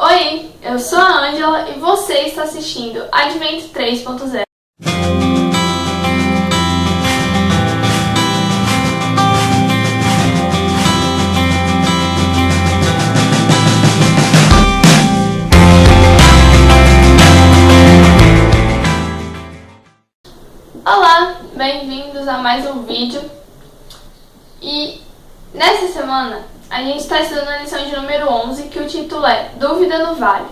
Oi, eu sou a Ângela e você está assistindo Advento 3.0. Olá, bem-vindos a mais um vídeo. E nessa semana a gente está estudando a lição de número 11, que o título é Dúvida no Vale.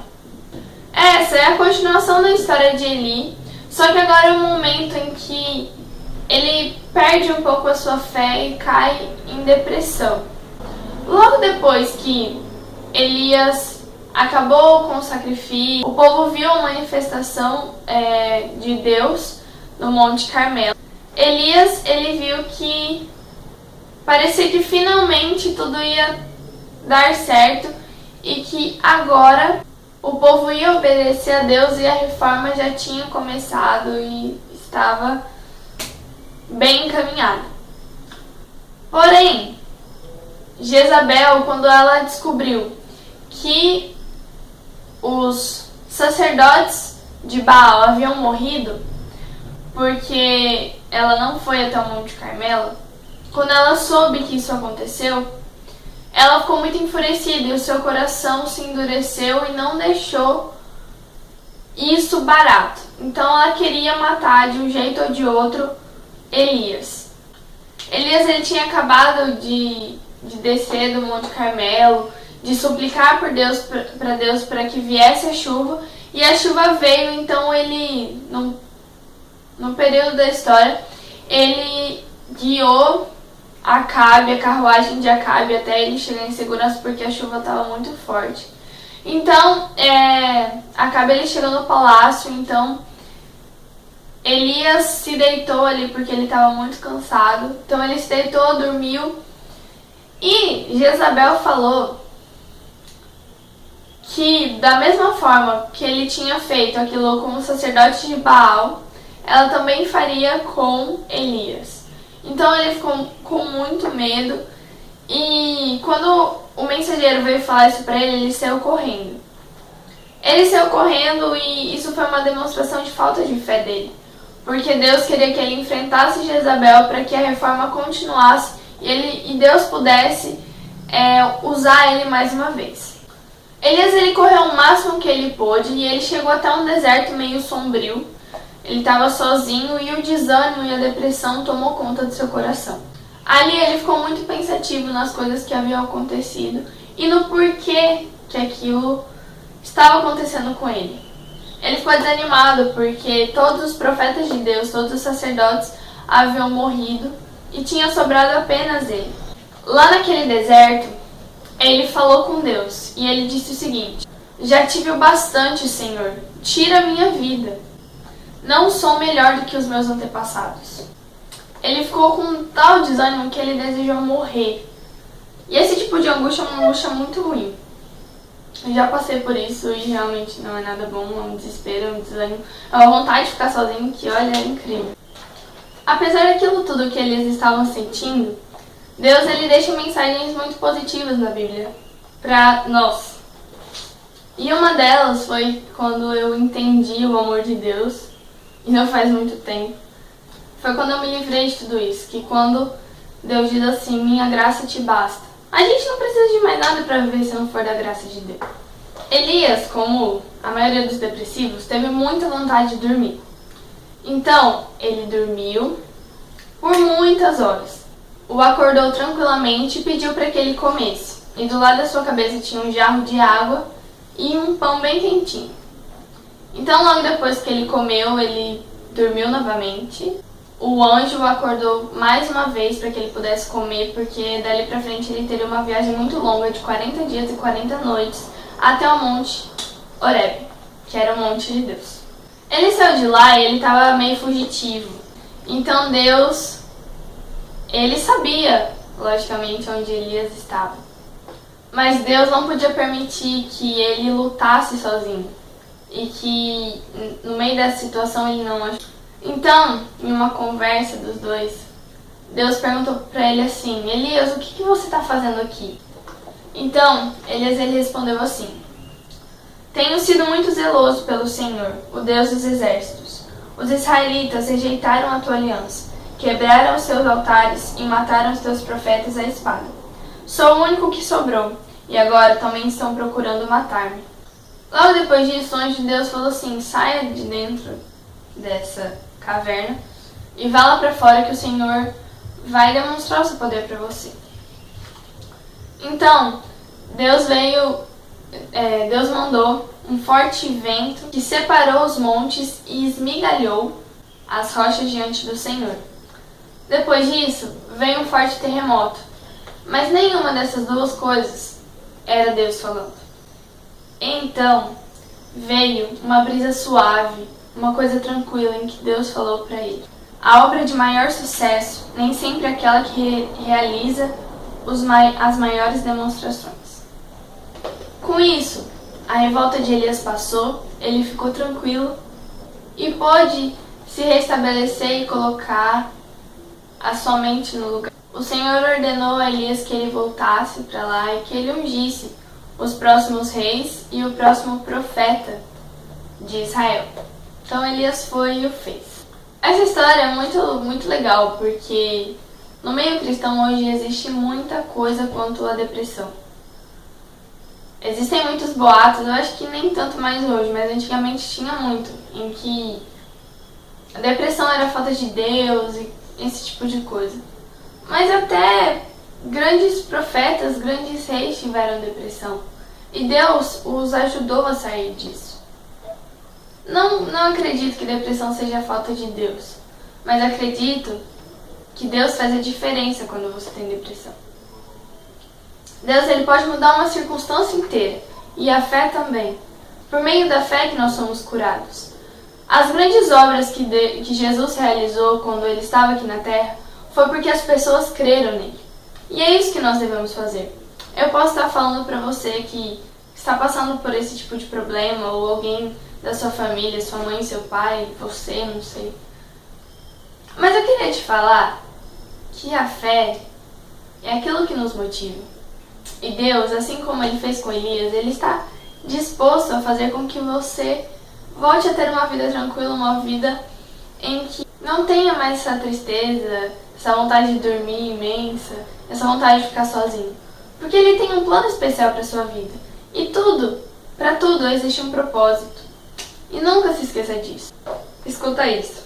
Essa é a continuação da história de Eli, só que agora é um momento em que ele perde um pouco a sua fé e cai em depressão. Logo depois que Elias acabou com o sacrifício, o povo viu a manifestação de Deus no Monte Carmelo. Elias, ele viu que parecia que finalmente tudo ia dar certo e que agora o povo ia obedecer a Deus e a reforma já tinha começado e estava bem encaminhada. Porém, Jezabel, quando ela descobriu que os sacerdotes de Baal haviam morrido, porque ela não foi até o Monte Carmelo, quando ela soube que isso aconteceu, ela ficou muito enfurecida e o seu coração se endureceu e não deixou isso barato. Então ela queria matar de um jeito ou de outro Elias. Elias, ele tinha acabado de descer do Monte Carmelo, de suplicar por Deus, para Deus para que viesse a chuva, e a chuva veio. Então ele, no período da história, ele guiou Acabe, a carruagem de Acabe, até ele chegar em segurança, porque a chuva estava muito forte. Então, Acabe, ele chegou no palácio. Então Elias se deitou ali porque ele estava muito cansado. Então ele se deitou, dormiu. E Jezabel falou que da mesma forma que ele tinha feito aquilo com o sacerdote de Baal, ela também faria com Elias. Então ele ficou com muito medo, e quando o mensageiro veio falar isso para ele, ele saiu correndo. Ele saiu correndo, e isso foi uma demonstração de falta de fé dele, porque Deus queria que ele enfrentasse Jezabel para que a reforma continuasse e Deus pudesse usar ele mais uma vez. Elias, ele correu o máximo que ele pôde, e ele chegou até um deserto meio sombrio. Ele estava sozinho e o desânimo e a depressão tomou conta do seu coração. Ali ele ficou muito pensativo nas coisas que haviam acontecido e no porquê que aquilo estava acontecendo com ele. Ele ficou desanimado porque todos os profetas de Deus, todos os sacerdotes haviam morrido e tinha sobrado apenas ele. Lá naquele deserto, ele falou com Deus e ele disse o seguinte: já tive o bastante, Senhor, tira a minha vida. Não sou melhor do que os meus antepassados. Ele ficou com um tal desânimo que ele desejou morrer. E esse tipo de angústia é uma angústia muito ruim. Eu já passei por isso e realmente não é nada bom, é um desespero, é um desânimo. É uma vontade de ficar sozinho que, olha, é incrível. Apesar daquilo tudo que eles estavam sentindo, Deus, ele deixa mensagens muito positivas na Bíblia para nós. E uma delas foi quando eu entendi o amor de Deus. E não faz muito tempo. Foi quando eu me livrei de tudo isso. Que quando Deus diz assim: minha graça te basta. A gente não precisa de mais nada para viver se não for da graça de Deus. Elias, como a maioria dos depressivos, teve muita vontade de dormir. Então, ele dormiu por muitas horas. O acordou tranquilamente e pediu para que ele comesse. E do lado da sua cabeça tinha um jarro de água e um pão bem quentinho. Então, logo depois que ele comeu, ele dormiu novamente. O anjo o acordou mais uma vez para que ele pudesse comer, porque dali para frente ele teria uma viagem muito longa de 40 dias e 40 noites até o Monte Horebe, que era o Monte de Deus. Ele saiu de lá e ele estava meio fugitivo. Então Deus, ele sabia, logicamente, onde Elias estava. Mas Deus não podia permitir que ele lutasse sozinho. E que no meio dessa situação ele não achou. Então, em uma conversa dos dois, Deus perguntou para ele assim: Elias, o que você está fazendo aqui? Então, Elias, ele respondeu assim: Tenho sido muito zeloso pelo Senhor, o Deus dos exércitos. Os israelitas rejeitaram a tua aliança, quebraram os teus altares e mataram os teus profetas à espada. Sou o único que sobrou, e agora também estão procurando matar-me. Logo depois disso, o anjo de Deus falou assim: saia de dentro dessa caverna e vá lá para fora que o Senhor vai demonstrar o seu poder para você. Então, Deus mandou um forte vento que separou os montes e esmigalhou as rochas diante do Senhor. Depois disso, veio um forte terremoto, mas nenhuma dessas duas coisas era Deus falando. Então, veio uma brisa suave, uma coisa tranquila em que Deus falou para ele. A obra de maior sucesso nem sempre é aquela que realiza as maiores demonstrações. Com isso, a revolta de Elias passou, ele ficou tranquilo e pôde se restabelecer e colocar a sua mente no lugar. O Senhor ordenou a Elias que ele voltasse para lá e que ele ungisse os próximos reis e o próximo profeta de Israel. Então Elias foi e o fez. Essa história é muito legal porque no meio cristão hoje existe muita coisa quanto à depressão. Existem muitos boatos, eu acho que nem tanto mais hoje, mas antigamente tinha muito, em que a depressão era falta de Deus e esse tipo de coisa. Mas até grandes profetas, grandes reis tiveram depressão. E Deus os ajudou a sair disso. Não acredito que depressão seja falta de Deus, mas acredito que Deus faz a diferença quando você tem depressão. Deus ele pode mudar uma circunstância inteira, e a fé também. Por meio da fé que nós somos curados. As grandes obras que Jesus realizou quando ele estava aqui na terra foi porque as pessoas creram nele. E é isso que nós devemos fazer. Eu posso estar falando para você que está passando por esse tipo de problema, ou alguém da sua família, sua mãe, seu pai, você, não sei. Mas eu queria te falar que a fé é aquilo que nos motiva. E Deus, assim como ele fez com Elias, ele está disposto a fazer com que você volte a ter uma vida tranquila, uma vida em que não tenha mais essa tristeza, essa vontade de dormir imensa, essa vontade de ficar sozinho. Porque ele tem um plano especial para sua vida. E para tudo existe um propósito. E nunca se esqueça disso. Escuta isso.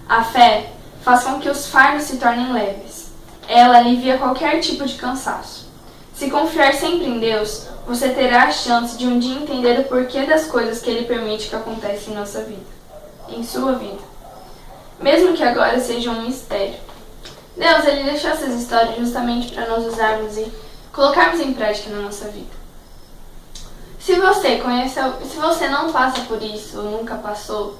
A fé faz com que os fardos se tornem leves. Ela alivia qualquer tipo de cansaço. Se confiar sempre em Deus, você terá a chance de um dia entender o porquê das coisas que Ele permite que aconteçam em nossa vida, em sua vida. Mesmo que agora seja um mistério. Deus, Ele deixou essas histórias justamente para nós usarmos e colocarmos em prática na nossa vida. Se você não passa por isso ou nunca passou,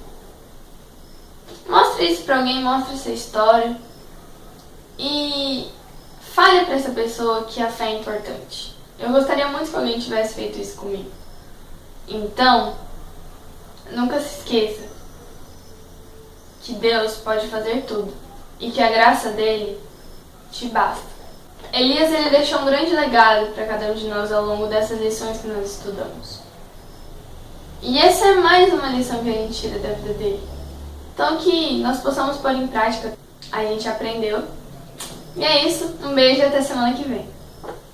mostre isso para alguém, mostre essa história e fale para essa pessoa que a fé é importante. Eu gostaria muito que alguém tivesse feito isso comigo. Então, nunca se esqueça que Deus pode fazer tudo e que a graça dele te basta. Elias ele deixou um grande legado para cada um de nós ao longo dessas lições que nós estudamos. E essa é mais uma lição que a gente tira da vida dele. Então que nós possamos pôr em prática. A gente aprendeu. E é isso. Um beijo e até semana que vem.